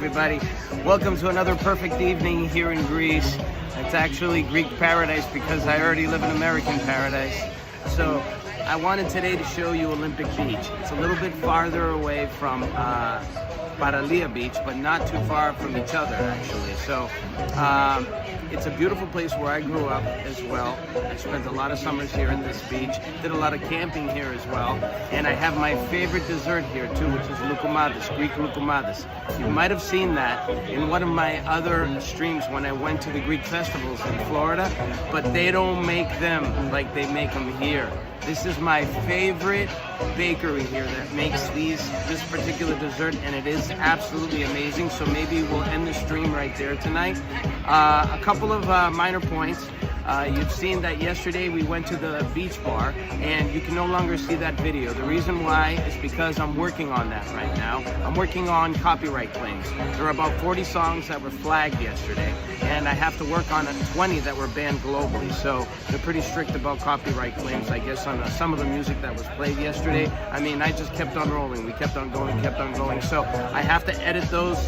everybody. Welcome to another perfect evening here in Greece. It's actually Greek paradise because I already live in American paradise. So I wanted today to show you Olympic Beach. It's a little bit farther away from Paralia Beach, but not too far from each other actually. So it's a beautiful place where I grew up as well. I spent a lot of summers here in this beach, did a lot of camping here as well, and I have my favorite dessert here too, which is loukoumades, Greek loukoumades. You might have seen that in one of my other streams when I went to the Greek festivals in Florida, but they don't make them like they make them here. This is my favorite bakery here that makes this particular dessert, and it is absolutely amazing. So maybe we'll end the stream right there tonight. A couple of minor points. You've seen that yesterday we went to the beach bar and you can no longer see that video. The reason why is because I'm working on that right now. I'm working on copyright claims. There are about 40 songs that were flagged yesterday and I have to work on 20 that were banned globally. So they're pretty strict about copyright claims, I guess, on some of the music that was played yesterday. I mean, I just kept on rolling. We kept on going, kept on going. So I have to edit those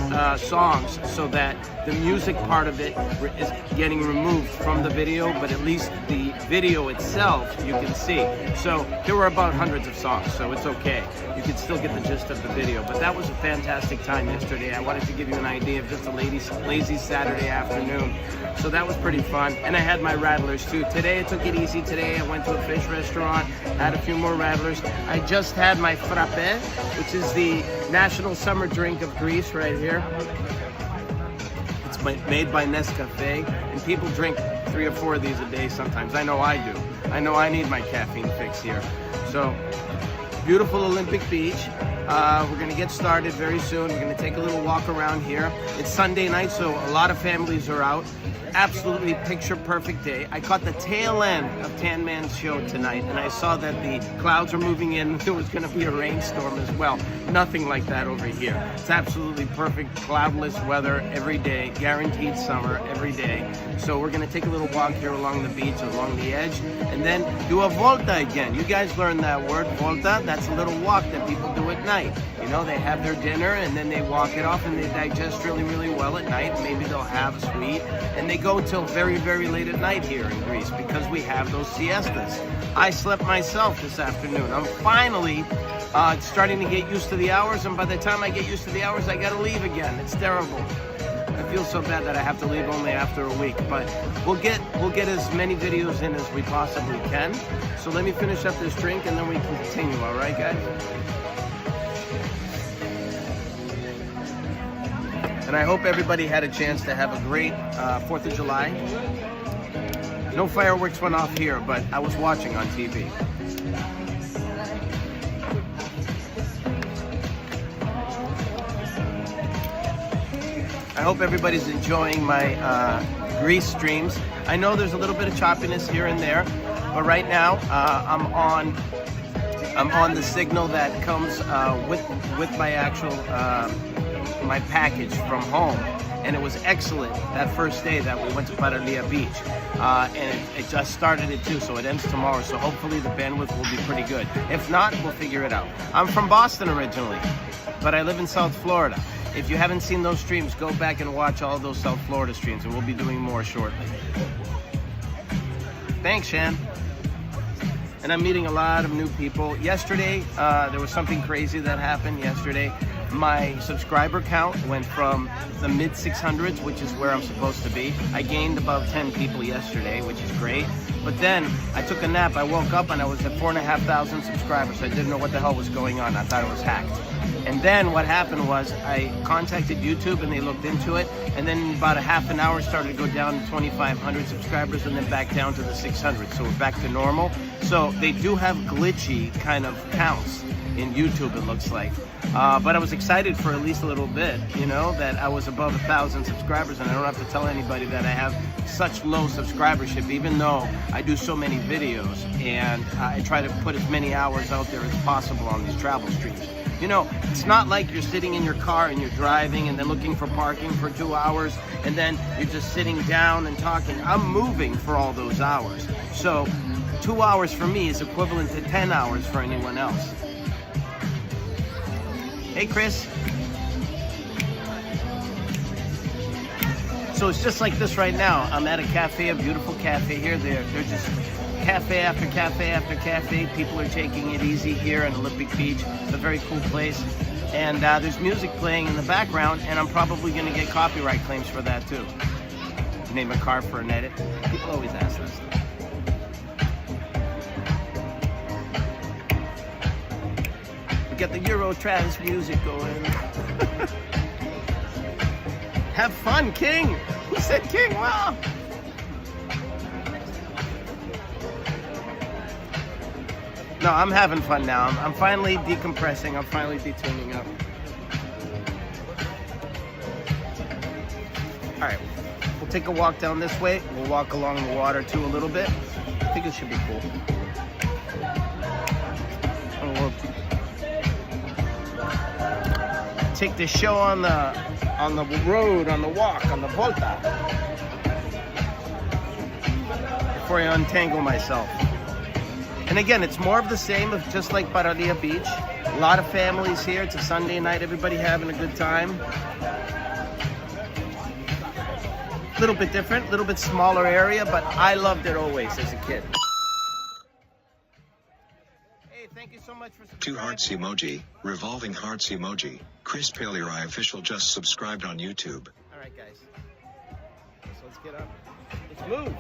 songs so that the music part of it is getting removed from the video, but at least the video itself you can see. So there were about hundreds of songs, so it's okay. You can still get the gist of the video. But that was a fantastic time yesterday. I wanted to give you an idea of just a lazy Saturday afternoon. So that was pretty fun. And I had my rattlers too. Today I took it easy. Today I went to a fish restaurant, had a few more rattlers. I just had my Frappé, which is the national summer drink of Greece right here. It's made by Nescafe, and people drink 3 or 4 of these a day sometimes. I know I do. I know I need my caffeine fix here. So, beautiful Olympic Beach. We're going to get started very soon. We're going to take a little walk around here. It's Sunday night, so a lot of families are out. Absolutely picture perfect day. I caught the tail end of Tan Man's show tonight, and I saw that the clouds are moving in. There was going to be a rainstorm as well. Nothing like that over here. It's absolutely perfect, cloudless weather every day, guaranteed summer every day. So we're going to take a little walk here along the beach, along the edge, and then do a volta again. You guys learned that word, volta. That's a little walk that people do at night. You know, they have their dinner and then they walk it off and they digest really, really well at night. Maybe they'll have a sweet, and they go till very, very late at night here in Greece because we have those siestas. I slept myself this afternoon. I'm finally starting to get used to the hours, and by the time I get used to the hours, I gotta leave again. It's terrible. I feel so bad that I have to leave only after a week, but we'll get as many videos in as we possibly can. So let me finish up this drink and then we can continue, all right, guys? And I hope everybody had a chance to have a great 4th of July. No fireworks went off here, but I was watching on TV. I hope everybody's enjoying my Greece streams. I know there's a little bit of choppiness here and there, but right now I'm on the signal that comes with my actual my package from home, and it was excellent that first day that we went to Paralia Beach, and it just started it too, so it ends tomorrow, so hopefully the bandwidth will be pretty good. If not, we'll figure it out. I'm from Boston originally, but I live in South Florida. If you haven't seen those streams, go back and watch all those South Florida streams, and we'll be doing more shortly. Thanks, Shan. And I'm meeting a lot of new people. Yesterday, there was something crazy that happened yesterday. My subscriber count went from the mid 600s, which is where I'm supposed to be. I gained about 10 people yesterday, which is great. But then I took a nap. I woke up and I was at 4,500 subscribers. I didn't know what the hell was going on. I thought it was hacked. And then what happened was I contacted YouTube and they looked into it. And then in about a half an hour started to go down to 2,500 subscribers and then back down to the 600. So we're back to normal. So they do have glitchy kind of counts in YouTube, it looks like. But I was excited for at least a little bit, you know, that I was above 1,000 subscribers, and I don't have to tell anybody that I have such low subscribership, even though I do so many videos and I try to put as many hours out there as possible on these travel streams. You know, it's not like you're sitting in your car and you're driving and then looking for parking for 2 hours and then you're just sitting down and talking. I'm moving for all those hours. So 2 hours for me is equivalent to 10 hours for anyone else. Hey, Chris. So it's just like this right now. I'm at a cafe, a beautiful cafe here. There's just cafe after cafe after cafe. People are taking it easy here on Olympic Beach. It's a very cool place. And there's music playing in the background, and I'm probably going to get copyright claims for that too. Name a car for an edit. People always ask this. We got the Euro trance music going. Have fun, King! Who said King? Wow! No, I'm having fun now. I'm finally decompressing. I'm finally detuning up. All right, we'll take a walk down this way. We'll walk along the water too a little bit. I think it should be cool. And we'll take the show on the road, on the walk, on the volta, before I untangle myself. And again, it's more of the same of just like Paralia Beach. A lot of families here. It's a Sunday night, everybody having a good time. A little bit different, a little bit smaller area, but I loved it always as a kid. Hey, thank you so much for subscribing. 2 hearts emoji, revolving hearts emoji. Chris Paleari official just subscribed on YouTube. All right, guys. So let's get up. Let's move.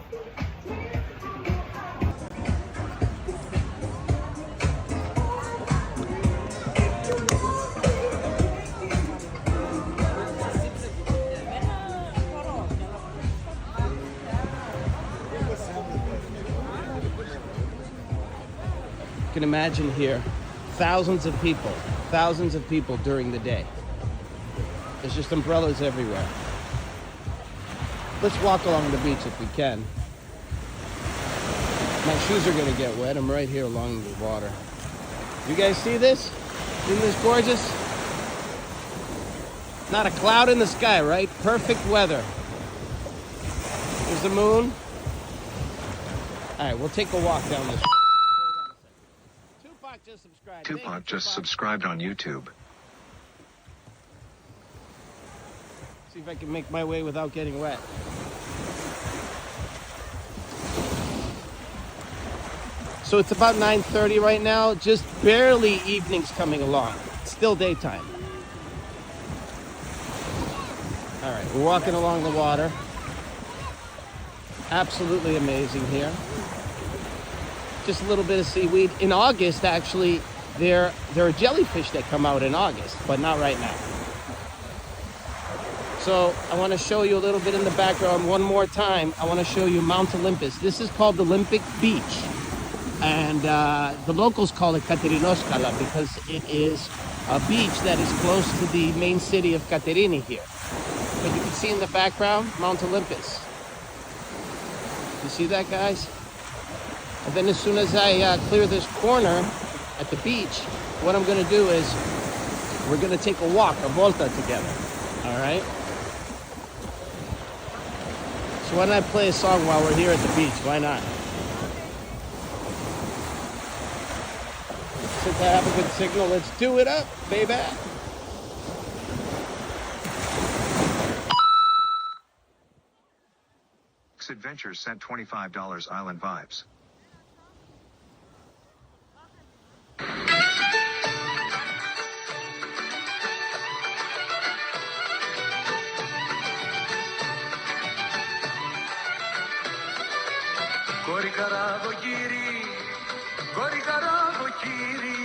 You can imagine here, thousands of people during the day. There's just umbrellas everywhere. Let's walk along the beach if we can. My shoes are gonna get wet. I'm right here along the water. You guys see this? Isn't this gorgeous? Not a cloud in the sky, right? Perfect weather. There's the moon. All right, we'll take a walk down this. Just subscribed. Tupac just subscribed on YouTube. See if I can make my way without getting wet. So it's about 9:30 right now, just barely evening's coming along. It's still daytime. All right, we're walking along the water. Absolutely amazing here. Just a little bit of seaweed. In August, actually, there are jellyfish that come out in August, but not right now. So I want to show you a little bit in the background one more time. I want to show you Mount Olympus. This is called Olympic Beach, and the locals call it Katerinoskala because it is a beach that is close to the main city of Katerini here. But you can see in the background, Mount Olympus. You see that, guys? And then as soon as I clear this corner at the beach, what I'm going to do is we're going to take a walk, a volta together. All right? So why don't I play a song while we're here at the beach? Why not? Since I have a good signal, let's do it up, baby. Adventures sent $25 Island Vibes. Κόρη καραβοκύρι, κόρη καραβοκύρι,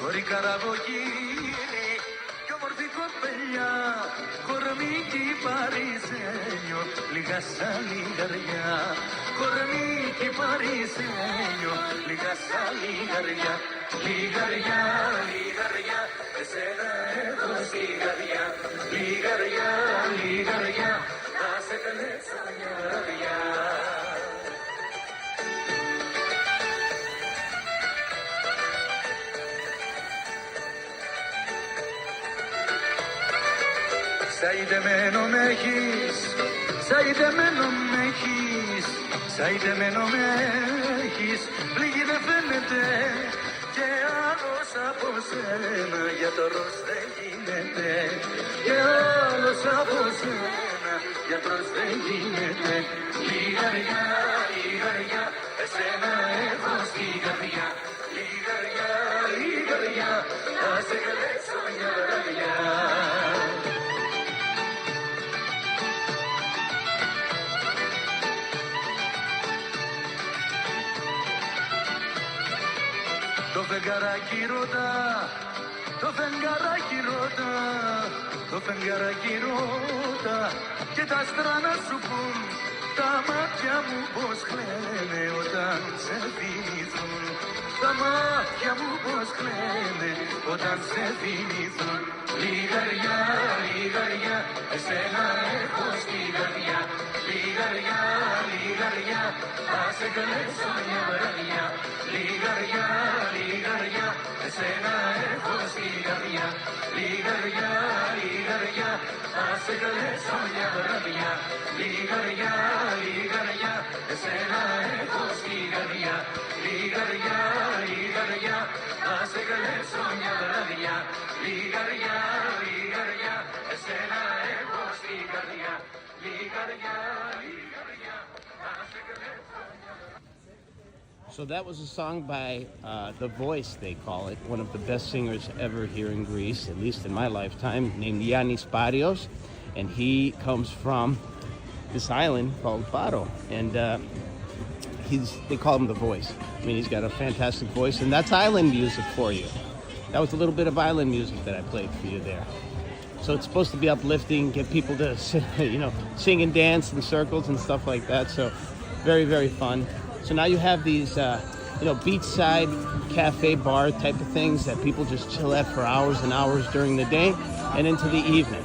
κόρη καραβοκύρι, κι όμορφη κοπελιά, κορμίκι παρισένιο, λίγα σαν λιγαριά, κορμίκι παρισένιο, λίγα σαν λιγαριά, λιγαριά, λιγαριά, εσένα έχω στη καρδιά, λιγαριά, λιγαριά, θα σε καλέσω μια ραδιά. Σαϊδεμένο με έχεις, σαϊδεμένο με έχεις, σαϊδεμένο με έχεις, πληγή δεν φαίνεται και άλλος από σένα, για το ροζ δεν γίνεται, και άλλος από σένα, γιατρός δεν γίνεται. Λιγαριά, λιγαριά, εσένα έχω στην καρδιά. Λιγαριά, λιγαριά, θα σε καλέσω μια βραδιά. Το φεγγαράκι ρωτά, το φεγγαράκι ρωτά, το φεγγαράκι ρωτά και τα άστρα να σου πουν τα μάτια μου πως κλαίνε όταν σε θυμηθούν. Τα μάτια μου πως κλαίνε όταν σε θυμηθούν. Λιγαριά, λιγαριά, εσένα έχω στην καρδιά. Λιγαριά, λιγαριά, θα σε καλέσω μια βραδιά. Λιγαριά, λιγαριά, εσένα έχω στην καρδιά. Λιγαριά, λιγαριά, θα σε καλέσω μια βραδιά. Λιγαριά, λιγαριά, εσένα έχω στην καρδιά. Λιγαριά, λιγαριά, θα σε καλέσω μια βραδιά. Λιγαριά, λιγαριά, εσένα έχω στην καρδιά. Λιγαριά, λιγαριά, θα σε καλέσω μια βραδιά. So that was a song by The Voice, they call it, one of the best singers ever here in Greece, at least in my lifetime, named Yannis Parios, and he comes from this island called Faro, and they call him The Voice. I mean, he's got a fantastic voice, and that's island music for you. That was a little bit of island music that I played for you there. So it's supposed to be uplifting, get people to, sing and dance in circles and stuff like that. So very, very fun. So now you have these, beachside cafe bar type of things that people just chill at for hours and hours during the day and into the evening.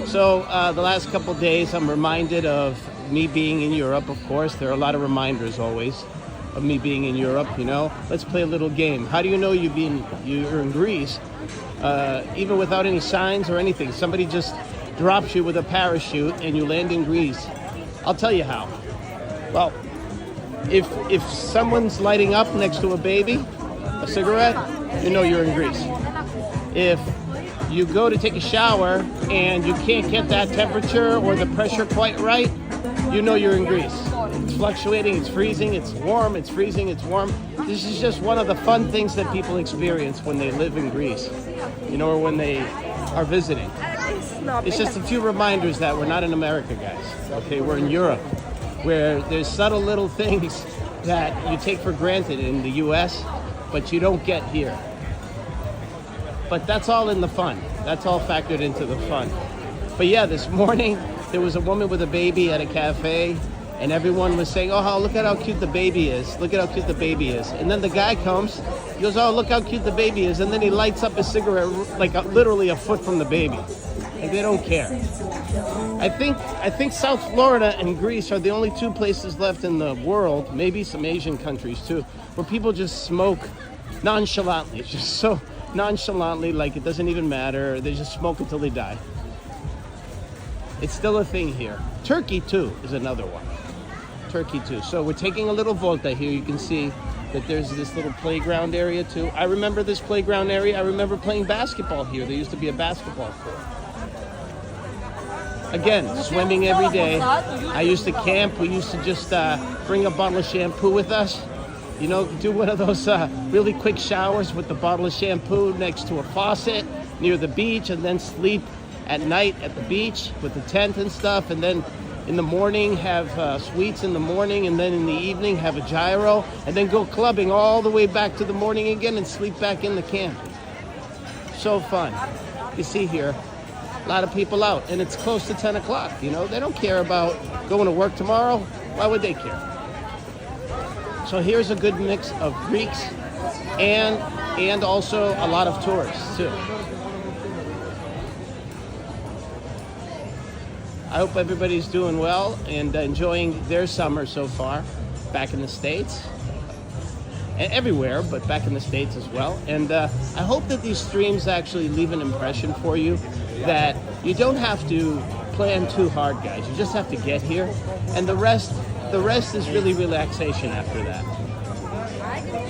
So the last couple days, I'm reminded of me being in Europe, of course. There are a lot of reminders always of me being in Europe, Let's play a little game. How do you know you're in Greece, even without any signs or anything? Somebody just drops you with a parachute and you land in Greece. I'll tell you how. Well, if someone's lighting up next to a baby, a cigarette, you know you're in Greece. If you go to take a shower and you can't get that temperature or the pressure quite right, you know you're in Greece. It's fluctuating, it's freezing, it's warm, it's freezing, it's warm. This is just one of the fun things that people experience when they live in Greece, or when they are visiting. It's just a few reminders that we're not in America, guys. Okay, we're in Europe, where there's subtle little things that you take for granted in the US, but you don't get here. But that's all in the fun. That's all factored into the fun. But yeah, this morning, there was a woman with a baby at a cafe, and everyone was saying, oh, look at how cute the baby is. Look at how cute the baby is. And then the guy comes, he goes, oh, look how cute the baby is. And then he lights up his cigarette like literally a foot from the baby. Like they don't care. I think South Florida and Greece are the only two places left in the world, maybe some Asian countries too, where people just smoke nonchalantly. It's just so nonchalantly, like it doesn't even matter. They just smoke until they die. It's still a thing here. Turkey too is another one. Turkey too. So we're taking a little volta here. You can see that there's this little playground area too. I remember this playground area. I remember playing basketball here. There used to be a basketball court. Again, swimming every day. I used to camp. We used to just bring a bottle of shampoo with us. Do one of those really quick showers with the bottle of shampoo next to a faucet near the beach, and then sleep at night at the beach with the tent and stuff, and then in the morning have sweets in the morning, and then in the evening have a gyro, and then go clubbing all the way back to the morning again and sleep back in the camp. So fun. You see here, a lot of people out, and it's close to 10 o'clock. They don't care about going to work tomorrow. Why would they care? So here's a good mix of Greeks and also a lot of tourists too. I hope everybody's doing well and enjoying their summer so far back in the States. And everywhere, but back in the States as well. And I hope that these streams actually leave an impression for you that you don't have to plan too hard, guys. You just have to get here. And the rest is really relaxation after that.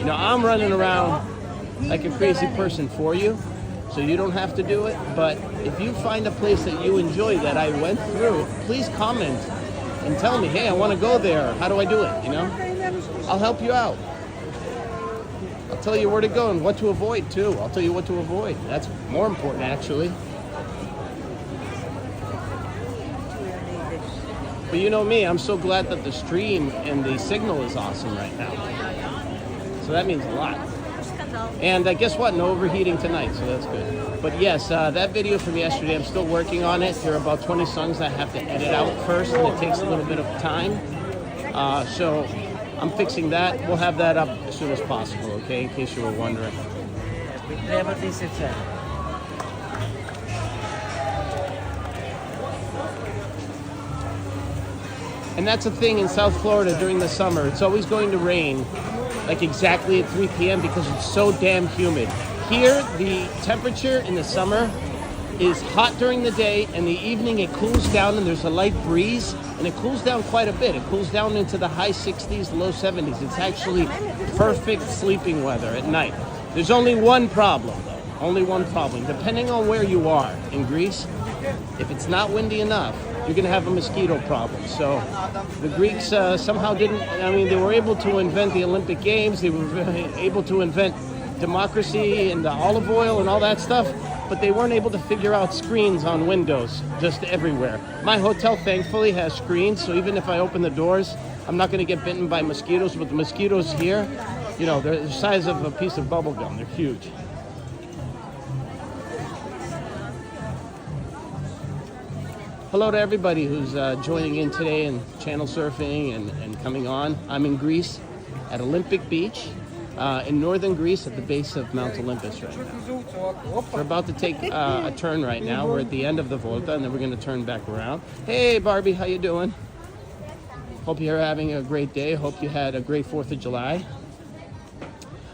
I'm running around like a crazy person for you. so you don't have to do it. But if you find a place that you enjoy that I went through, please comment and tell me, hey, I want to go there. How do I do it? You know, I'll help you out. I'll tell you where to go and what to avoid too. I'll tell you what to avoid. That's more important, actually. But you know me, I'm so glad that the stream and the signal is awesome right now. So that means a lot. And guess what? No overheating tonight, so that's good. But yes, that video from yesterday, I'm still working on it. There are about 20 songs I have to edit out first, and it takes a little bit of time. So I'm fixing that. We'll have that up as soon as possible, okay? In case you were wondering. And that's the thing in South Florida during the summer. It's always going to rain, like exactly at 3 p.m. because it's so damn humid. Here, the temperature in the summer is hot during the day, and the evening it cools down and there's a light breeze, and it cools down quite a bit. It cools down into the high 60s, low 70s. It's actually perfect sleeping weather at night. There's only one problem, though. Only one problem. Depending on where you are in Greece, if it's not windy enough, you're going to have a mosquito problem. So the Greeks somehow didn't, I mean, they were able to invent the Olympic Games. They were able to invent democracy and the olive oil and all that stuff, but they weren't able to figure out screens on windows just everywhere. My hotel thankfully has screens, so even if I open the doors, I'm not going to get bitten by mosquitoes. But the mosquitoes here, you know, they're the size of a piece of bubble gum. They're huge. Hello to everybody who's joining in today and channel surfing and coming on. I'm in Greece at Olympic Beach in northern Greece at the base of Mount Olympus right now. We're about to take a turn right now. We're at the end of the volta and then we're going to turn back around. Hey Barbie, how you doing? Hope you're having a great day. Hope you had a great 4th of July.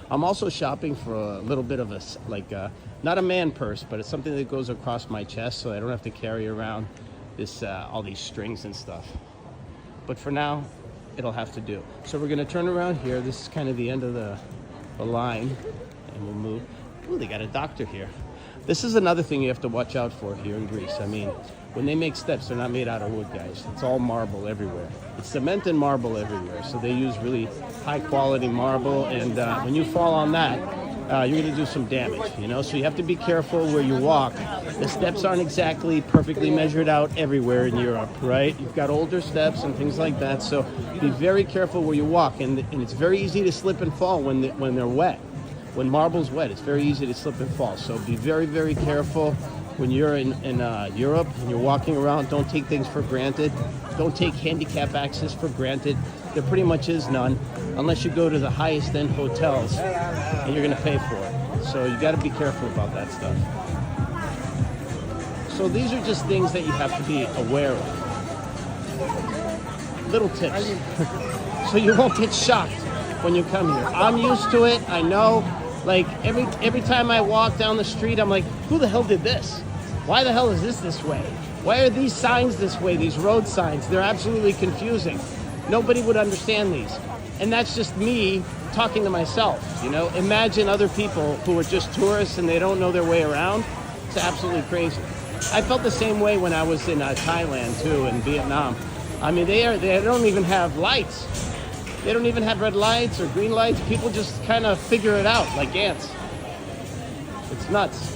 I'm also shopping for a little bit of a, like, not a man purse, but it's something that goes across my chest so I don't have to carry around this all these strings and stuff. But for now, it'll have to do. So we're gonna turn around here. This is kind of the end of the line, and we'll move. Ooh, they got a doctor here. This is another thing you have to watch out for here in Greece. I mean, when they make steps, they're not made out of wood, guys. It's all marble everywhere. It's cement and marble everywhere. So they use really high quality marble, and when you fall on that, you're going to do some damage, you know? So you have to be careful where you walk. The steps aren't exactly perfectly measured out everywhere in Europe, right? You've got older steps and things like that, so be very careful where you walk. And it's very easy to slip and fall when they're wet. When marble's wet, it's very easy to slip and fall. So be very, very careful when you're in Europe and you're walking around. Don't take things for granted. Don't take handicap access for granted. There pretty much is none, unless you go to the highest end hotels and you're gonna pay for it. So you gotta be careful about that stuff. So these are just things that you have to be aware of. Little tips. So you won't get shocked when you come here. I'm used to it, I know. Like every time I walk down the street, I'm like, who the hell did this? Why the hell is this way? Why are these signs this way, these road signs? They're absolutely confusing. Nobody would understand these. And that's just me talking to myself, you know? Imagine other people who are just tourists and they don't know their way around. It's absolutely crazy. I felt the same way when I was in Thailand too, and Vietnam. I mean, they don't even have lights. They don't even have red lights or green lights. People just kind of figure it out like ants. It's nuts.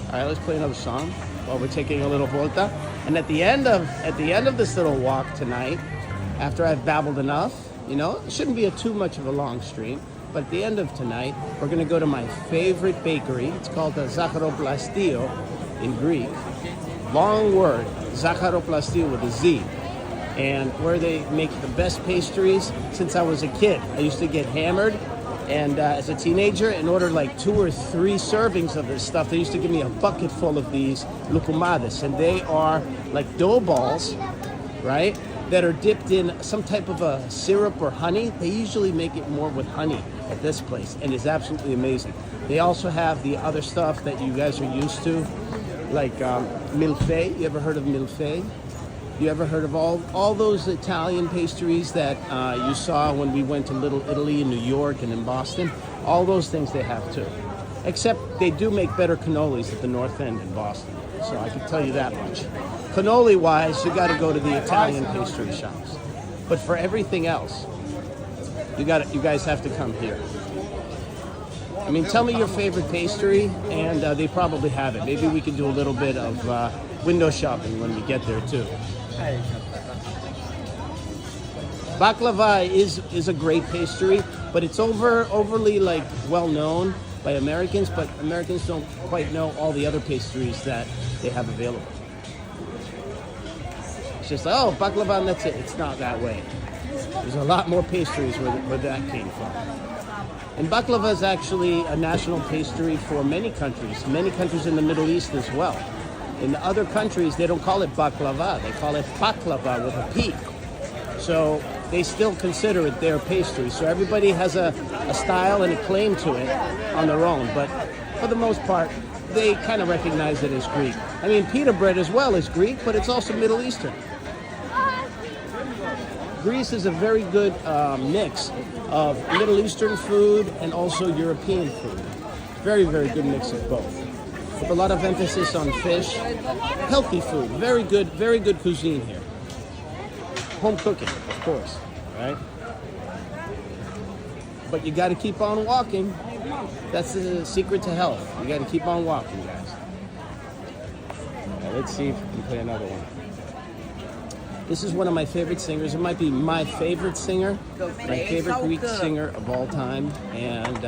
All right, let's play another song while we're taking a little volta. And at the end of this little walk tonight, after I've babbled enough, you know, it shouldn't be too much of a long stream, but at the end of tonight, we're gonna go to my favorite bakery. It's called the Zacharoplastio in Greek. Long word, Zacharoplastio with a Z. And where they make the best pastries since I was a kid. I used to get hammered, and as a teenager, and order like 2 or 3 servings of this stuff. They used to give me a bucket full of these lucumades, and they are like dough balls, right, that are dipped in some type of a syrup or honey. They usually make it more with honey at this place, and it's absolutely amazing. They also have the other stuff that you guys are used to, like milfei. You ever heard of milfei? You ever heard of all those Italian pastries that you saw when we went to Little Italy in New York and in Boston? All those things they have too. Except they do make better cannolis at the North End in Boston. So I can tell you that much. Cannoli-wise, you got to go to the Italian pastry shops. But for everything else, you guys have to come here. I mean, tell me your favorite pastry, and they probably have it. Maybe we can do a little bit of window shopping when we get there too. Baklava is a great pastry, but it's overly like well known by Americans, but Americans don't quite know all the other pastries that they have available. It's just like, oh, baklava and that's it. It's not that way. There's a lot more pastries where that came from. And baklava is actually a national pastry for many countries in the Middle East as well. In the other countries, they don't call it baklava, they call it baklava with a P. So they still consider it their pastry. So everybody has a style and a claim to it on their own. But for the most part, they kind of recognize it as Greek. I mean, pita bread as well is Greek, but it's also Middle Eastern. Greece is a very good mix of Middle Eastern food and also European food. Very, very good mix of both. With a lot of emphasis on fish. Healthy food. Very good cuisine here. Home cooking, of course, right? But you got to keep on walking. That's the secret to health. You got to keep on walking, guys. Right, let's see if we can play another one. This is one of my favorite singers. It might be my favorite singer, my favorite Greek singer of all time. And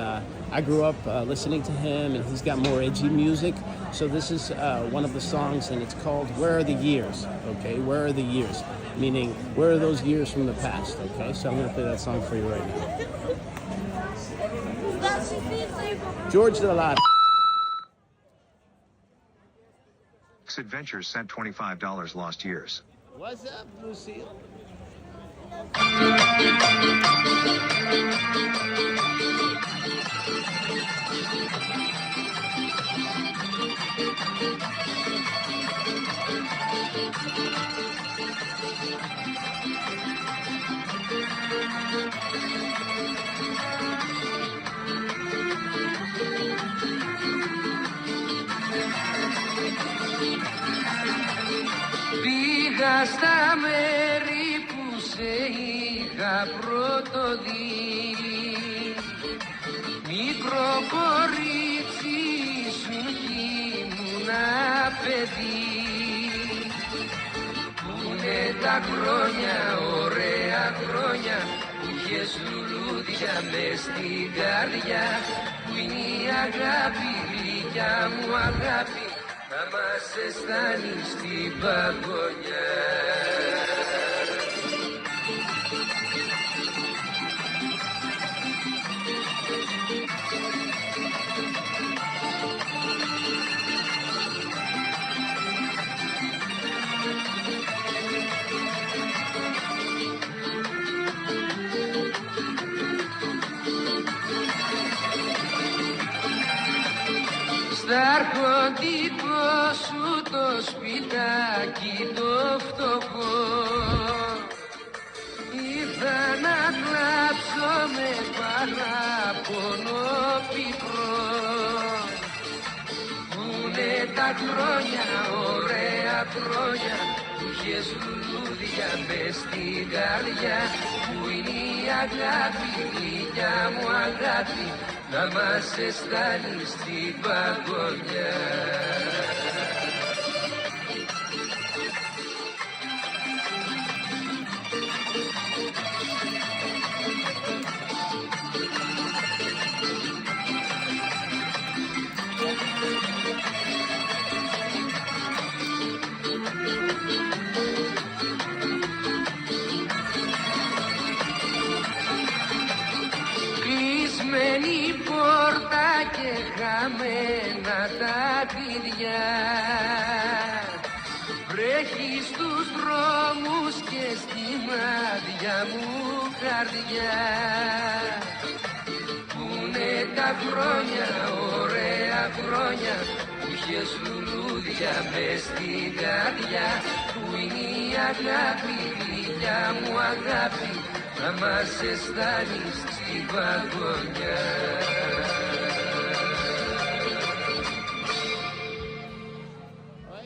I grew up listening to him, and he's got more edgy music. So this is one of the songs, and it's called Where Are the Years? Okay, Where Are the Years? Meaning, where are those years from the past? Okay, so I'm going to play that song for you right now. George Delata. Adventures sent $25 lost years. What's up, Lucille? Πήγα στα μέρη που σε είχα πρώτο δει. Μικρό κορίτσι σου ήμουνα παιδί. Πούνε τα χρόνια, ωραία χρόνια, που είχες λουλούδια μες στην καρδιά. Που είναι η αγάπη, γλυκιά μου αγάπη, να μας αισθάνει στην παγωνιά. Στα αρχοντικό σου το σπιτάκι το φτωχό, ήρθα να κλάψω με παράπονο πικρό. Πούνε τα χρόνια, ωραία χρόνια, που είχες λουλούδια μες στην καρδιά. Που είναι η αγάπη, γλυκιά μου αγάπη, να μας αισθάνει στην παγωνιά. Κλεισμένη πόρτα και χαμένα τα κλειδιά. Βρέχει στους δρόμους και στην άδεια μου καρδιά. Πούνε τα χρόνια, ωραία χρόνια, που είχες λουλούδια μες στην καρδιά. Που είναι η αγάπη, γλυκιά μου αγάπη, να μας αισθάνεις στην παγωνιά.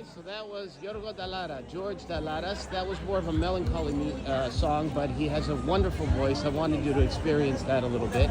guys, so that was Yorgo Dallara, George Dallaras. That was more of a melancholy song, but he has a wonderful voice. I wanted you to experience that a little bit.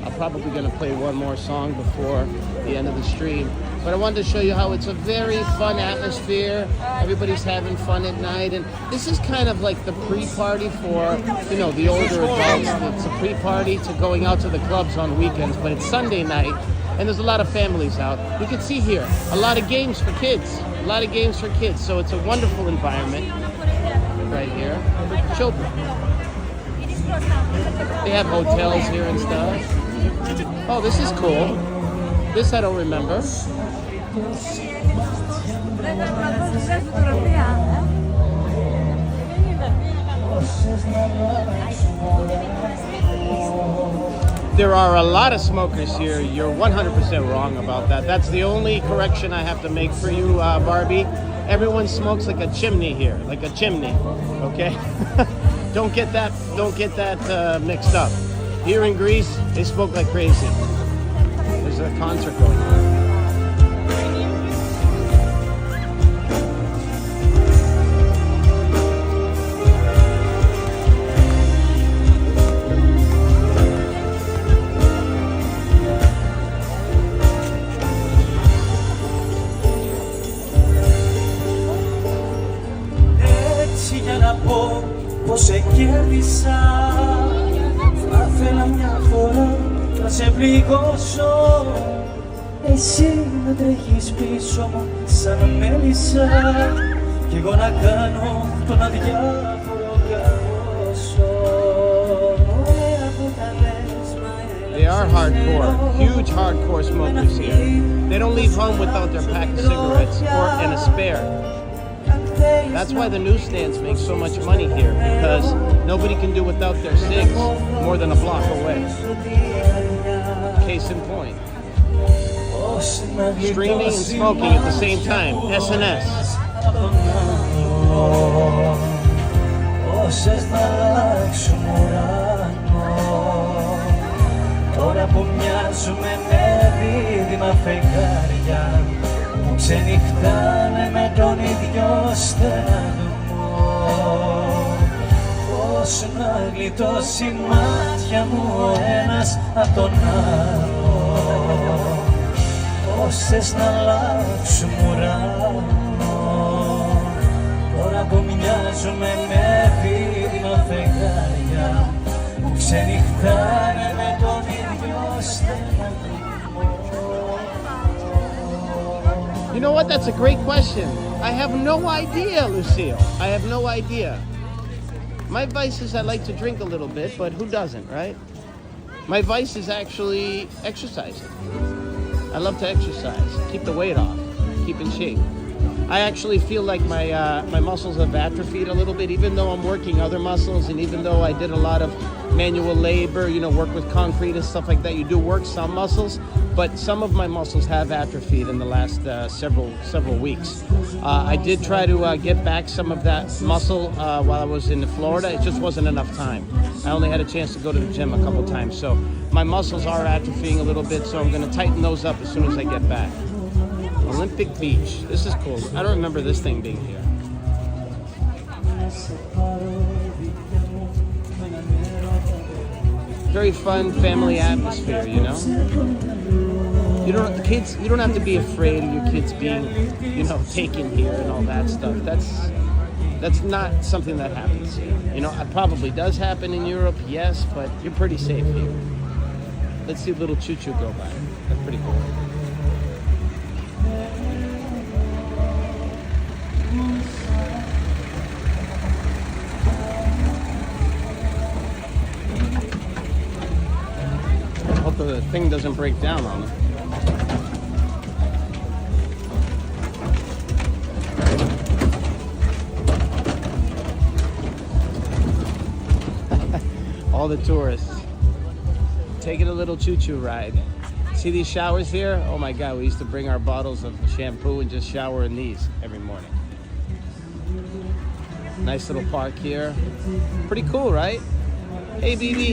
I'm probably going to play one more song before the end of the stream. But I wanted to show you how it's a very fun atmosphere. Everybody's having fun at night. And this is kind of like the pre-party for, you know, the older adults. It's a pre-party to going out to the clubs on weekends, but it's Sunday night. And there's a lot of families out. You can see here, a lot of games for kids. A lot of games for kids. So it's a wonderful environment right here for children. They have hotels here and stuff. Oh, this is cool. This I don't remember. There are a lot of smokers here. You're 100% wrong about that. That's the only correction I have to make for you, Barbie. Everyone smokes like a chimney here, like a chimney. Okay? Don't get that mixed up. Here in Greece, they smoke like crazy. There's a concert going on. Σε κέρδισα, θα ήθελα μια φορά να σε πληγώσω. Εσύ να τρέχεις πίσω μου σαν μέλισσα κι εγώ να κάνω τον αδιάφορο καρόσο. They are hardcore, huge hardcore smokers here. They don't leave home without their pack of cigarettes and a spare. That's why the newsstands make so much money here, because nobody can do without their cigs more than a block away. Case in point. Streaming and smoking at the same time. SNS. Τώρα που μοιάζουμε με δίδυμα φεγγάρια που ξενυχτάνε με τον ίδιο στεναγμό. Πώς να γλιτώσει μάτια μου ο ένας απ' τον άλλο. Πόσες να αλλάξουν ουρανό. Τώρα που μοιάζουμε με δίδυμα φεγγάρια που ξενυχτάνε με τον ίδιο στεναγμό. You know what? That's a great question. I have no idea, Lucille. I have no idea. My vice is I like to drink a little bit, but who doesn't, right? My vice is actually exercising. I love to exercise, keep the weight off, keep in shape. I actually feel like my muscles have atrophied a little bit, even though I'm working other muscles, and even though I did a lot of manual labor, you know, work with concrete and stuff like that. You do work some muscles, but some of my muscles have atrophied in the last several weeks. I did try to get back some of that muscle while I was in Florida. It just wasn't enough time. I only had a chance to go to the gym a couple times, so my muscles are atrophying a little bit, so I'm going to tighten those up as soon as I get back. Olympic Beach. This is cool. I don't remember this thing being here. Very fun family atmosphere, you know. You don't have to be afraid of your kids being, you know, taken here and all that stuff. That's not something that happens here. You know, it probably does happen in Europe, yes, but you're pretty safe here. Let's see a little choo-choo go by. That's pretty cool. Hope the thing doesn't break down on them. All the tourists taking a little choo-choo ride. See these showers here? Oh my God, we used to bring our bottles of shampoo and just shower in these every morning. Nice little park here. Pretty cool, right? Hey, BB.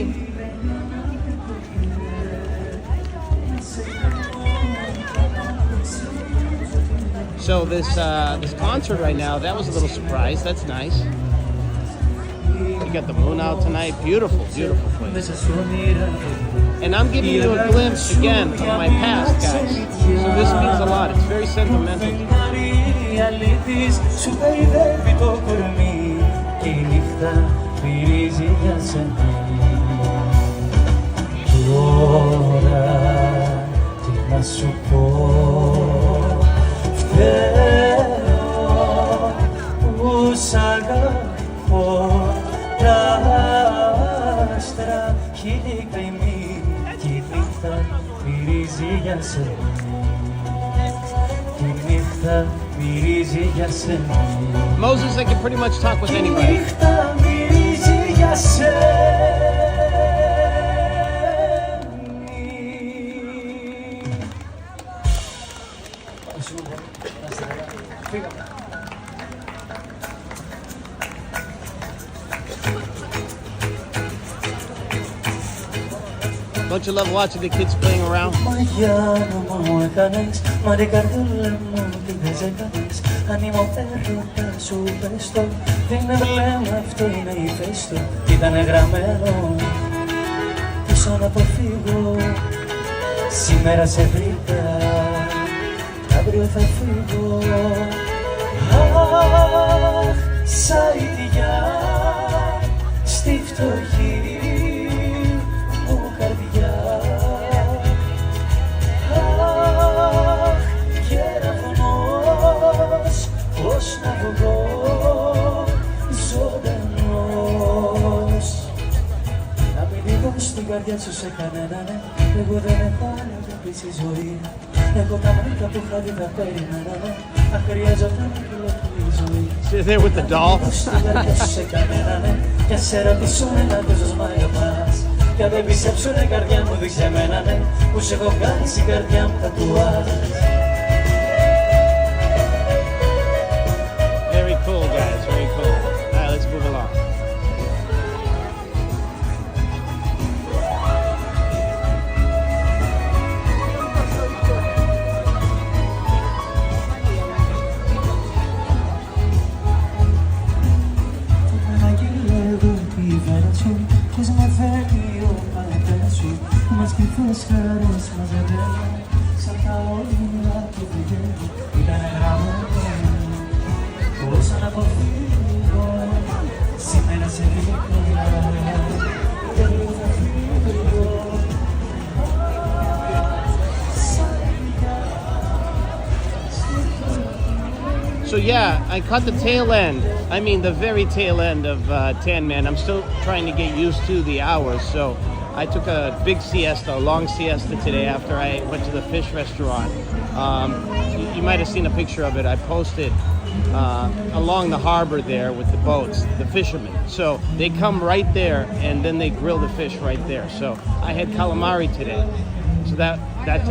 So this concert right now, that was a little surprise. That's nice. You got the moon out tonight. Beautiful, beautiful place. And I'm giving you a glimpse again of my past, guys. So this means a lot. It's very sentimental. Moses, I can pretty much talk with anybody. Don't you love watching the kids playing around? Σήμερα σε βρήκα, αύριο θα φύγω. Αχ, σαν ιδιά στη φτωχή μου καρδιά. Αχ, κεραυνός, πώς να βγω ζωντανός. Να μην δω στην καρδιά σου σε κανέναν. Εγώ δεν έχω άλλο για πίση ζωή. Εγώ τα μάτια που χάρη θα περίμενα. Αν χρειαζόταν ολόκληρη ζωή. Sit there with the doll. Στην καρδιά σου σε κανέναν. Κι ας σε ρωτήσουνε να ακούσω για μας. Κι αν δεν πιστέψουνε καρδιά μου δείξε εμένα. Που σε έχω κάνει στην καρδιά μου τατουάζ. Very cool, guys. Very cool. All right, let's move along. Pois me veio para peço, mas que faz caras, mas é belo. Só tá olhando que vivendo e tá na grama. Ouça na configo, se me não se rica. So yeah, I caught the tail end. I mean, the very tail end of Tan Man. I'm still trying to get used to the hours. So I took a big siesta, a long siesta today after I went to the fish restaurant. You might have seen a picture of it. I posted along the harbor there with the boats, the fishermen. So they come right there and then they grill the fish right there. So I had calamari today. So that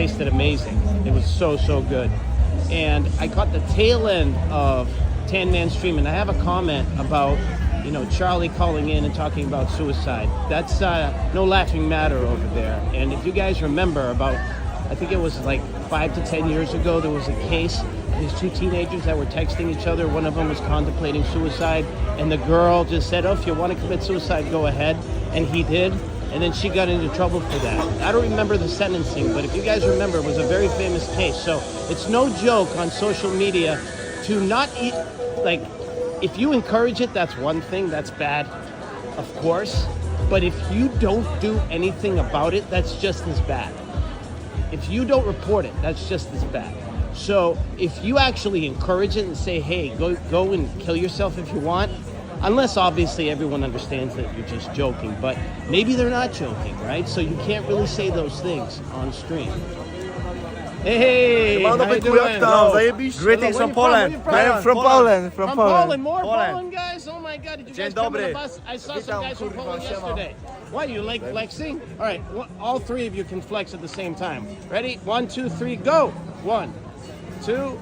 tasted amazing. It was so good. And I caught the tail end of Tan Man stream, and I have a comment about, Charlie calling in and talking about suicide. That's no laughing matter over there. And if you guys remember, about, I think it was like 5 to 10 years ago, there was a case, these two teenagers that were texting each other. One of them was contemplating suicide, and the girl just said, oh, if you want to commit suicide, go ahead. And he did. And then she got into trouble for that. I don't remember the sentencing, but if you guys remember, it was a very famous case. So it's no joke on social media to not eat, like, if you encourage it, that's one thing, that's bad, of course. But if you don't do anything about it, that's just as bad. If you don't report it, that's just as bad. So if you actually encourage it and say, hey, go and kill yourself if you want, unless obviously everyone understands that you're just joking, but maybe they're not joking, right? So you can't really say those things on stream. Hey, how you doing? Greetings from Poland. I am from Poland. From Poland, more Poland guys. Oh my God, did you guys come on the bus? I saw some guys from Poland yesterday. Why, you like flexing? All right, all three of you can flex at the same time. Ready? 1, 2, 3, go. 1, 2,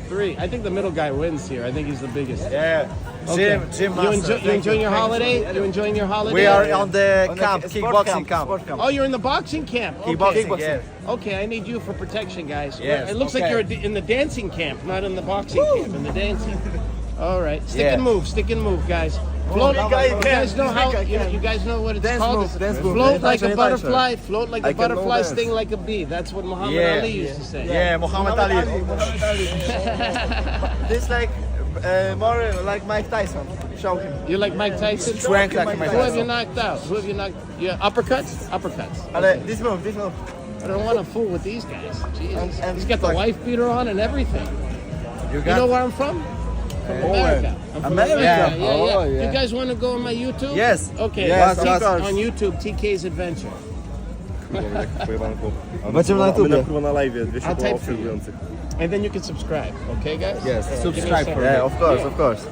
3. I think the middle guy wins here. I think he's the biggest. Yeah. Okay. Gym You, master. you enjoying your holiday? You enjoying your holiday? We are on the camp, kickboxing camp. Oh, you're in the boxing camp. Okay. Kickboxing, yeah. Okay, I need you for protection, guys. Yes, It looks like you're in the dancing camp, not in the boxing camp. In the dancing. All right, stick and move, guys. Float. You guys know how? You guys know what it's called? Float like a butterfly. Float like a butterfly. Sting like a bee. That's what Muhammad Ali used to say. Yeah, Muhammad Ali. This like more like Mike Tyson. Show him. You like Mike Tyson? Strength like Mike Who have you Tyson. knocked out? Who have you knocked? Yeah, uppercuts. Ale, this move. I don't want to fool with these guys. Jesus. And He's got the wife beater on and everything. You You know where I'm from? From America. I'm from America? Yeah. Oh, yeah. You guys want to go on my YouTube? Yes. Okay. Yes, T- of course. on YouTube, TK's Adventure. Zobaczymy na YouTube. I'll type for you. And then you can subscribe. Okay, guys? Yes. Give me a Subscribe second. for me. Yeah, of course.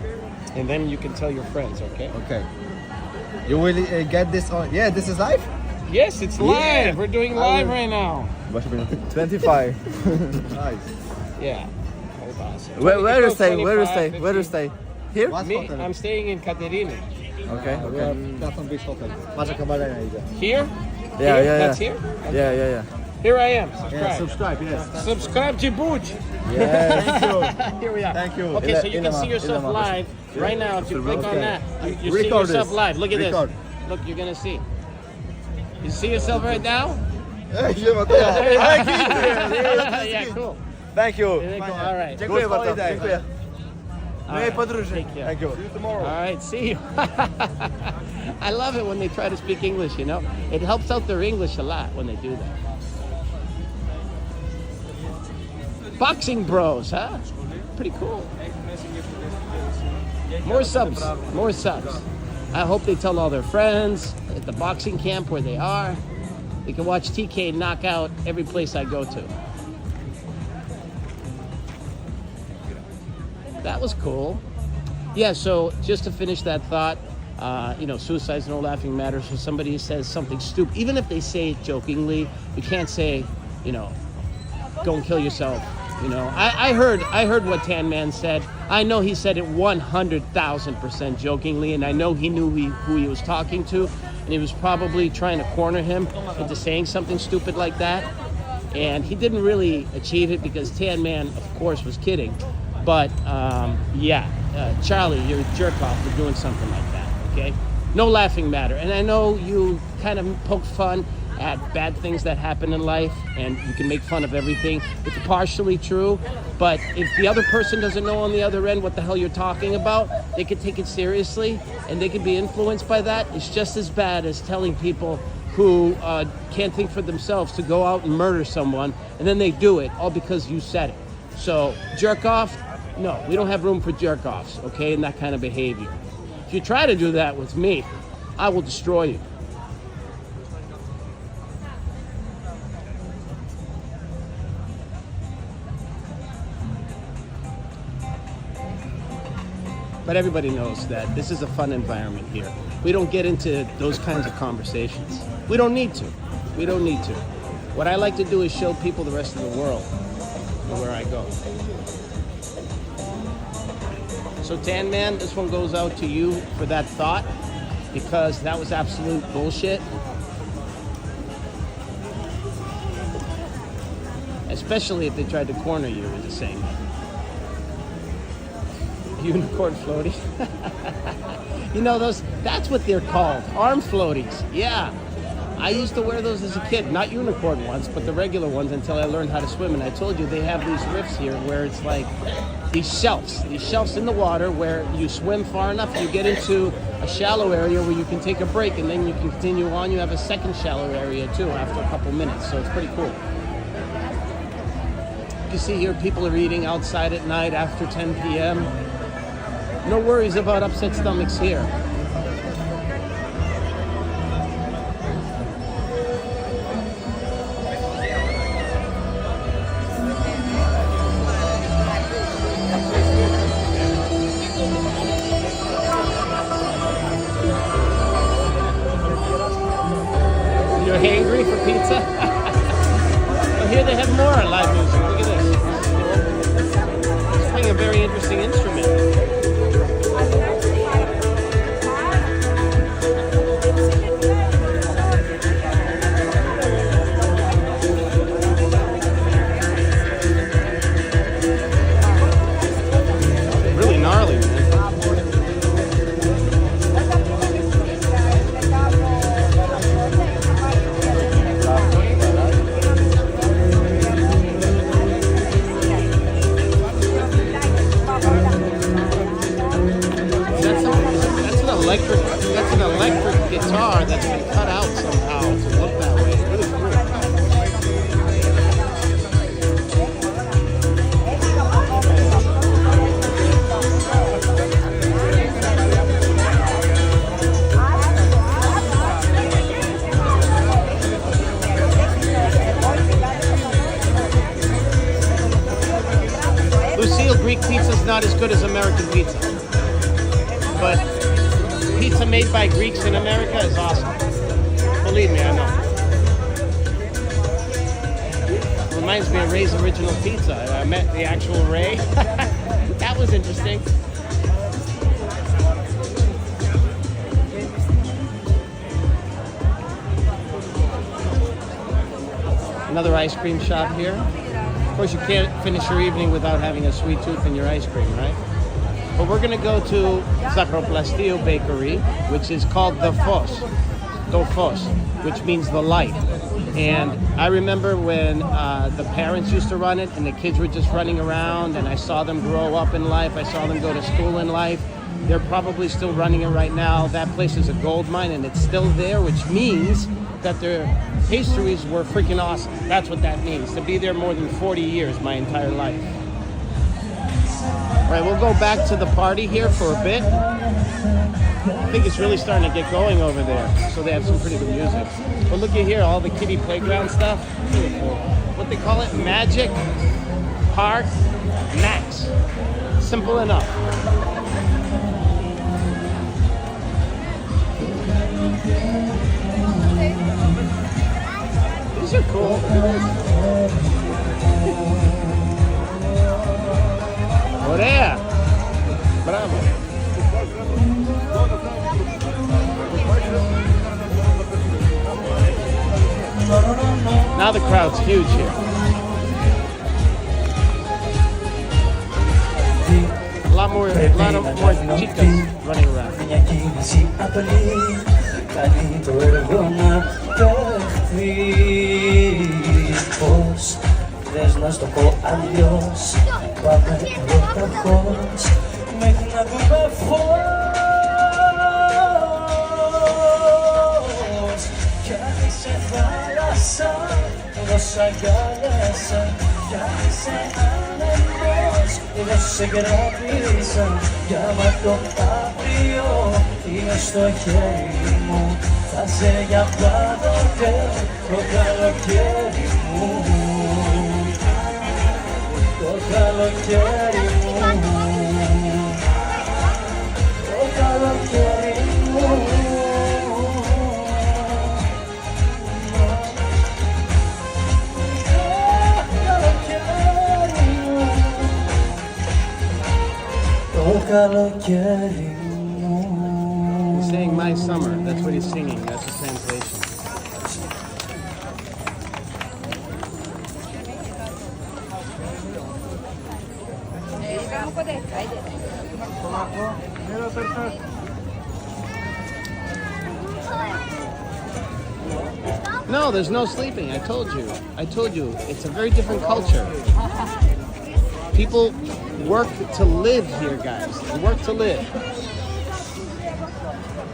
And then you can tell your friends, okay? Okay. You will get this on. Yeah, this is live. Yes, it's live. We're doing live right now. 25. Nice. Yeah. Hold on. So Where you stay? 25, Where you stay? Here? Me, I'm staying in Katerini. Okay. Platon Beach Hotel. Here? Yeah. That's here? Yeah. Here I am. Subscribe. Subscribe, yes. Subscribe, Djibouti. Yes. Here we are. Thank you. Okay, so you can see yourself live right now. If you click on that, you see Record yourself this. live. Look at Record. this. Look, you're gonna see. You see yourself right now? Yeah, cool. Thank you. There you go. All right. Dziękuję bardzo. Dziękuję. Miłej podróży. Take care. Thank you. All right, see you. I love it when they try to speak English, you know? It helps out their English a lot when they do that. Boxing bros, huh? Pretty cool. More subs. I hope they tell all their friends at the boxing camp where they are. They can watch TK knock out every place I go to. That was cool. Yeah, so just to finish that thought, suicide's no laughing matter. So somebody says something stupid, even if they say it jokingly, you can't say, go and kill yourself. I heard what Tan Man said. I know he said it 100,000% jokingly, and I know he knew who he was talking to, and he was probably trying to corner him into saying something stupid like that. And he didn't really achieve it because Tan Man, of course, was kidding. But Charlie, you're a jerk off for doing something like that. Okay, no laughing matter. And I know you kind of poke fun at bad things that happen in life, and you can make fun of everything. It's partially true, but if the other person doesn't know on the other end what the hell you're talking about, they could take it seriously, and they could be influenced by that. It's just as bad as telling people who can't think for themselves to go out and murder someone, and then they do it, all because you said it. So, jerk off, no, we don't have room for jerk offs, okay, and that kind of behavior. If you try to do that with me, I will destroy you. But everybody knows that this is a fun environment here. We don't get into those kinds of conversations. We don't need to. What I like to do is show people the rest of the world where I go. So Tan Man, this one goes out to you for that thought, because that was absolute bullshit. Especially if they tried to corner you into saying that. Unicorn floaty. That's what they're called. Arm floaties. Yeah. I used to wear those as a kid. Not unicorn ones, but the regular ones until I learned how to swim. And I told you they have these rifts here where it's like these shelves in the water where you swim far enough, you get into a shallow area where you can take a break and then you can continue on. You have a second shallow area too after a couple minutes. So it's pretty cool. You see here, people are eating outside at night after 10 p.m. No worries about upset stomachs here. You're hangry for pizza? Well, here they have more live music. Look at this. electric. That's an electric guitar that's been cut out somehow to look that way. Really cool. Lucille, Greek pizza is not as good as American pizza, but pizza made by Greeks in America is awesome. Believe me, I know. Reminds me of Ray's original pizza. I met the actual Ray. That was interesting. Another ice cream shop here. Of course, you can't finish your evening without having a sweet tooth in your ice cream, right? But we're gonna go to Zachroplastio Bakery, which is called the Fos, which means the light. And I remember when the parents used to run it and the kids were just running around, and I saw them grow up in life, I saw them go to school in life. They're probably still running it right now. That place is a gold mine and it's still there, which means that their pastries were freaking awesome. That's what that means, to be there more than 40 years, my entire life. All right, we'll go back to the party here for a bit. I think it's really starting to get going over there, so they have some pretty good music. But look at here, all the kiddie playground stuff. Beautiful. What they call it, Magic Park Max. Simple enough. These are cool. Orea! Bravo. Now the crowd's huge here. A lot more chicas running around. Θες να στο πω αλλιώς, πάμε πρώτα φως, μέχρι να δούμε φως. Κι αν είσαι θάλασσα, εγώ σ' αγκάλιασα, κι αν είσαι άνεμος, εγώ σε κράτησα, κι άμα το αύριο είναι στο χέρι μου, θα σε για πάντοτε το καλοκαίρι μου. Το καλοκαίρι μου, το καλοκαίρι μου. Το καλοκαίρι μου. He's saying my summer, that's what he's singing, that's the translation. No, there's no sleeping. I told you. It's a very different culture. People work to live here, guys. They work to live.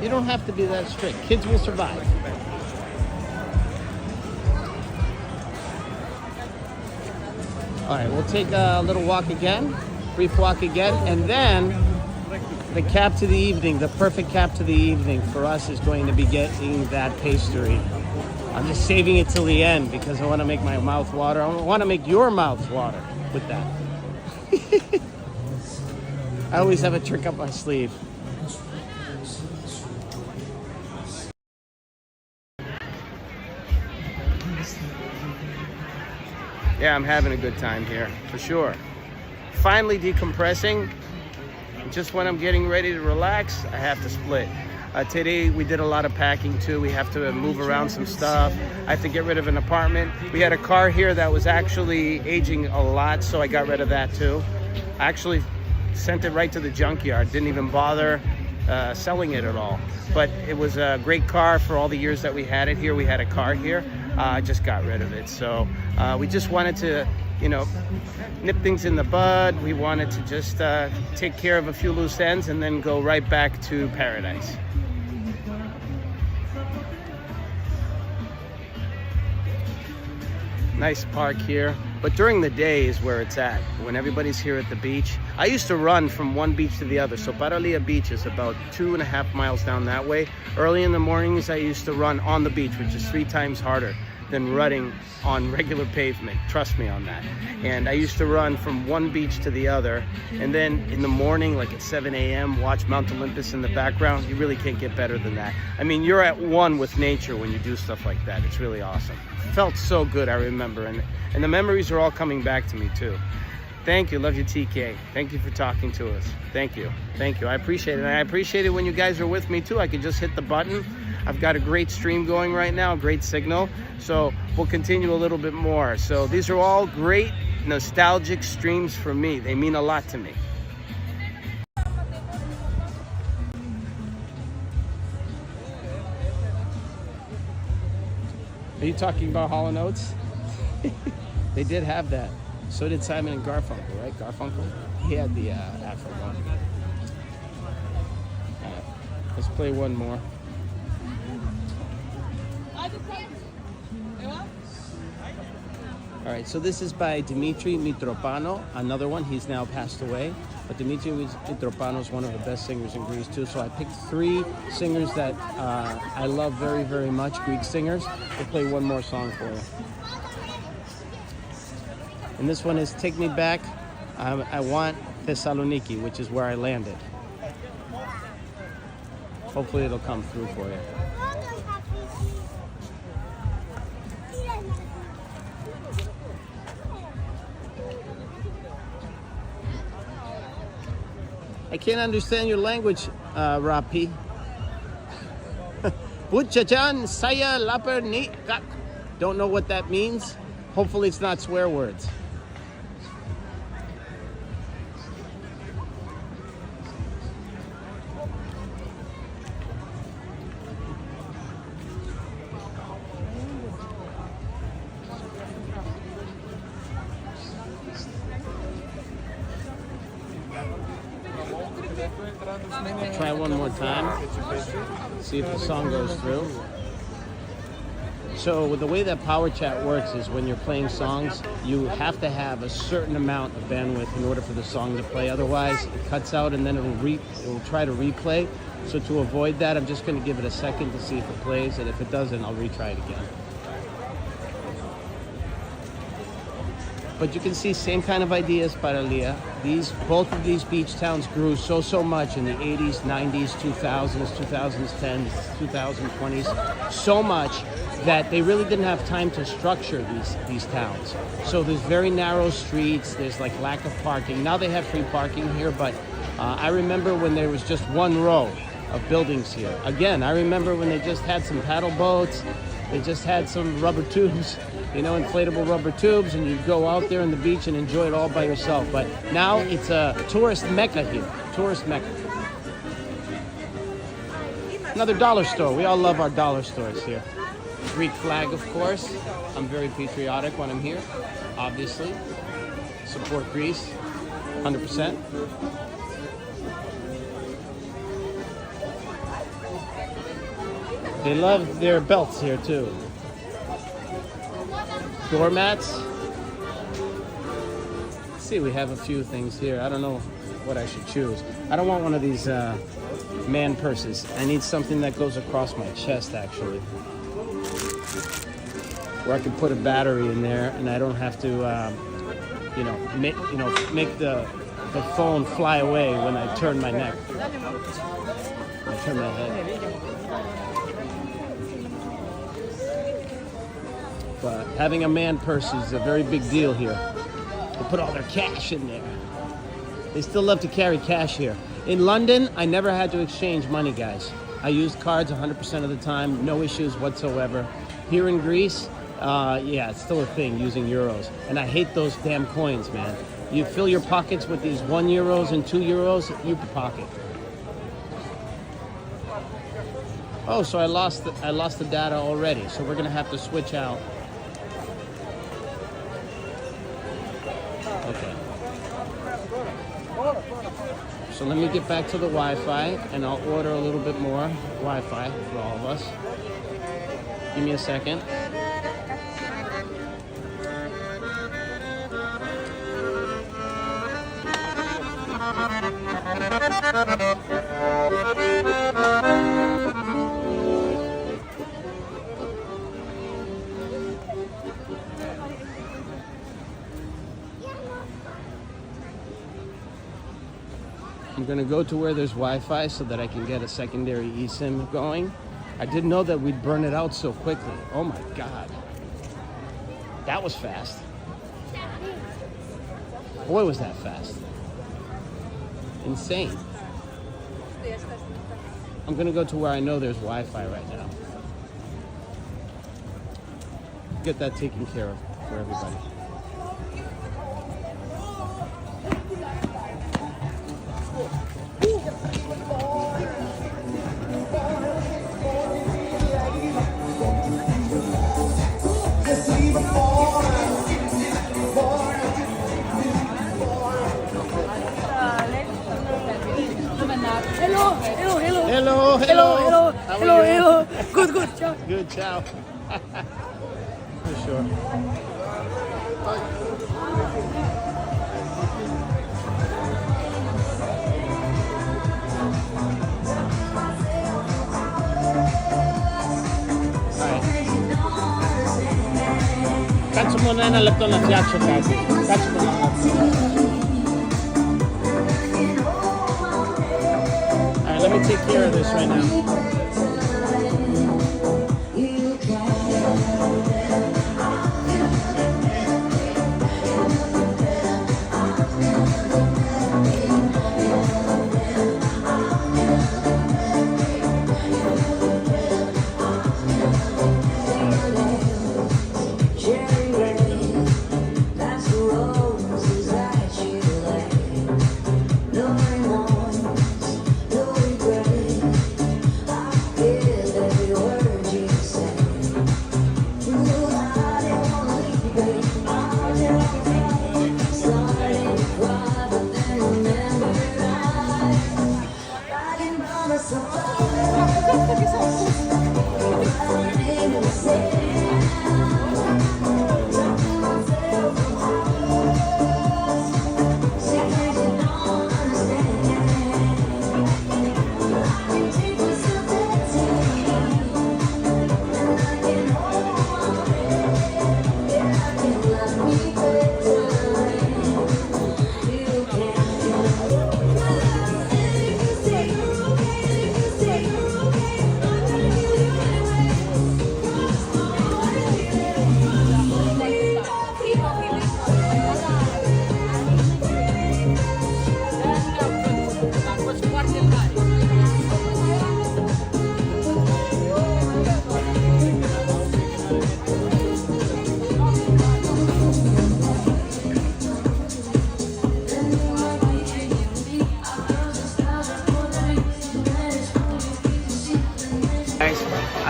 You don't have to be that strict. Kids will survive. All right, we'll take a little walk again, brief walk again, and then the cap to the evening, the perfect cap to the evening for us is going to be getting that pastry. I'm just saving it till the end because I want to make my mouth water. I want to make your mouth water with that. I always have a trick up my sleeve. Yeah, I'm having a good time here, for sure. Finally decompressing. Just when I'm getting ready to relax, I have to split. Today we did a lot of packing too. We have to move around some stuff. I have to get rid of an apartment. We had a car here that was actually aging a lot, so I got rid of that too. I actually sent it right to the junkyard. Didn't even bother selling it at all. But it was a great car for all the years that we had it here. We had a car here. I just got rid of it. So we just wanted to, nip things in the bud. We wanted to just take care of a few loose ends and then go right back to paradise. Nice park here. But during the day is where it's at, when everybody's here at the beach. I used to run from one beach to the other. So Paralia Beach is about 2.5 miles down that way. Early in the mornings, I used to run on the beach, which is 3 times harder than running on regular pavement. Trust me on that. And I used to run from one beach to the other. And then in the morning, like at 7 a.m., watch Mount Olympus in the background. You really can't get better than that. I mean, you're at one with nature when you do stuff like that. It's really awesome. Felt so good, I remember. And the memories are all coming back to me too. Thank you. Love you, TK. Thank you for talking to us. Thank you. Thank you. I appreciate it. And I appreciate it when you guys are with me too. I can just hit the button. I've got a great stream going right now, great signal. So we'll continue a little bit more. So these are all great nostalgic streams for me. They mean a lot to me. Are you talking about Hall & Oates? They did have that. So did Simon and Garfunkel, right? Garfunkel? He had the Afro one. All right, let's play one more. All right, so this is by Dimitri Mitropano, another one. He's now passed away. But Dimitri Mitropano is one of the best singers in Greece too. So I picked 3 singers that I love very, very much, Greek singers. We'll play one more song for you. And this one is Take Me Back. I Want Thessaloniki, which is where I landed. Hopefully it'll come through for you. I can't understand your language, Rapi. Buchajan saya lapar ni kak. Don't know what that means. Hopefully it's not swear words. Try one more time. See if the song goes through. So with the way that Power Chat works is when you're playing songs, you have to have a certain amount of bandwidth in order for the song to play. Otherwise, it cuts out and then it'll try to replay. So to avoid that, I'm just going to give it a second to see if it plays, and if it doesn't, I'll retry it again. But you can see same kind of ideas, Paralia. Both of these beach towns grew so much in the 80s, 90s, 2000s, 2010s, 2020s, so much that they really didn't have time to structure these towns. So there's very narrow streets, there's like lack of parking. Now they have free parking here, but I remember when there was just one row of buildings here. Again, I remember when they just had some paddle boats, they just had some rubber tubes, you know, inflatable rubber tubes, and you'd go out there on the beach and enjoy it all by yourself. But now it's a tourist mecca here, tourist mecca. Another dollar store. We all love our dollar stores here. Greek flag, of course. I'm very patriotic when I'm here, obviously. Support Greece, 100%. They love their belts here too. Doormats. Let's see, we have a few things here. I don't know what I should choose. I don't want one of these man purses. I need something that goes across my chest, actually, where I can put a battery in there and I don't have to, make the phone fly away when I turn my neck. I turn my head. But having a man purse is a very big deal here. They put all their cash in there. They still love to carry cash here. In London, I never had to exchange money, guys. I used cards 100% of the time, no issues whatsoever. Here in Greece, it's still a thing using euros. And I hate those damn coins, man. You fill your pockets with these 1 euros and 2 euros, you pocket. Oh, so I lost the data already. So we're gonna have to switch out. Okay. So let me get back to the Wi-Fi and I'll order a little bit more Wi-Fi for all of us. Give me a second. gonna go to where there's Wi-Fi so that I can get a secondary eSIM going. I didn't know that we'd burn it out so quickly. Oh my God. That was fast. Boy, was that fast. Insane. I'm gonna go to where I know there's Wi-Fi right now. Get that taken care of for everybody. Hello. Good, ciao. Good, ciao. For sure. Κάτσε μόνο ένα λεπτό να φτιάξω κάτι. Κάτσε μόνο ένα λεπτό. Alright, let me take care of this right now.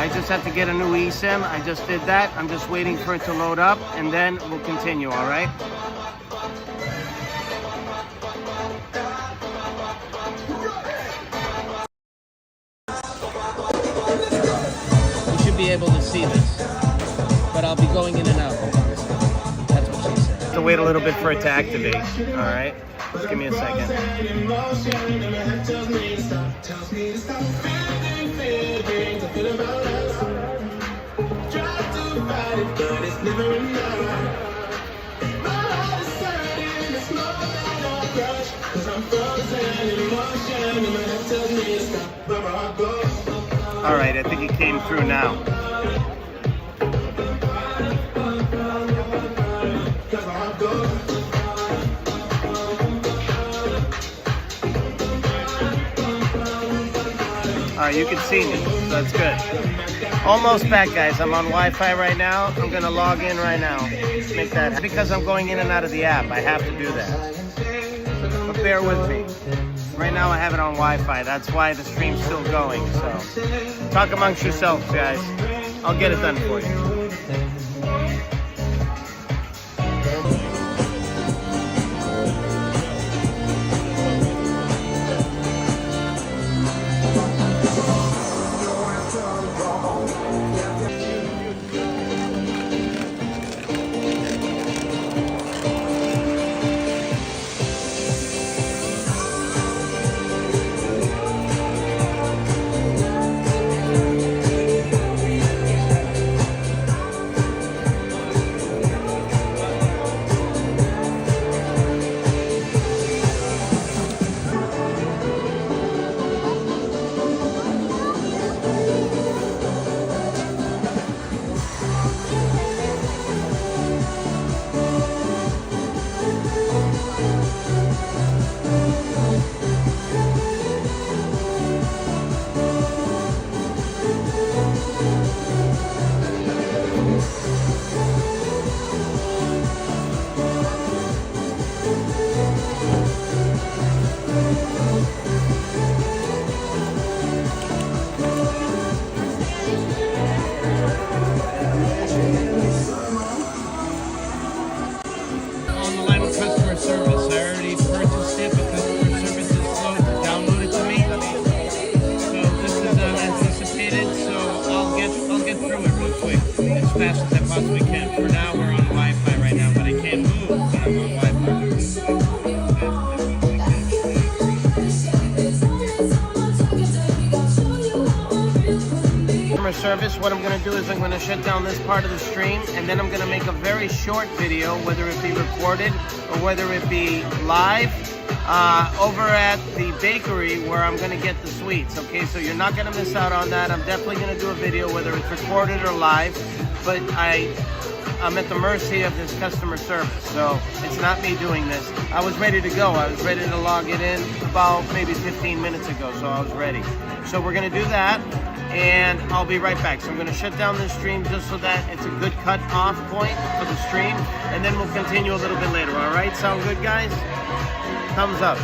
I just have to get a new eSIM. I just did that. I'm just waiting for it to load up and then we'll continue, all right? You should be able to see this, but I'll be going in and out. That's what she said. Have to wait a little bit for it to activate, all right? Just give me a second. All right, I think it came through now. All right, you can see me, so that's good. Almost back, guys. I'm on Wi-Fi right now. I'm gonna log in right now. Make that, because I'm going in and out of the app. I have to do that. But bear with me. Right now I have it on Wi-Fi. That's why the stream's still going. So talk amongst yourselves, guys. I'll get it done for you. fast as I possibly can. For now, we're on Wi-Fi right now, but I can't move when I'm on Wi-Fi. Customer service, what I'm going to do is I'm going to shut down this part of the stream, and then I'm going to make a very short video, whether it be recorded or whether it be live, over at the bakery where I'm going to get the sweets. Okay, so you're not going to miss out on that. I'm definitely going to do a video, whether it's recorded or live, but I'm at the mercy of this customer service, so it's not me doing this. I was ready to go. I was ready to log it in about maybe 15 minutes ago, so I was ready. So we're going to do that, and I'll be right back. So I'm going to shut down this stream just so that it's a good cut-off point for the stream, and then we'll continue a little bit later, all right? Sound good, guys? Thumbs up.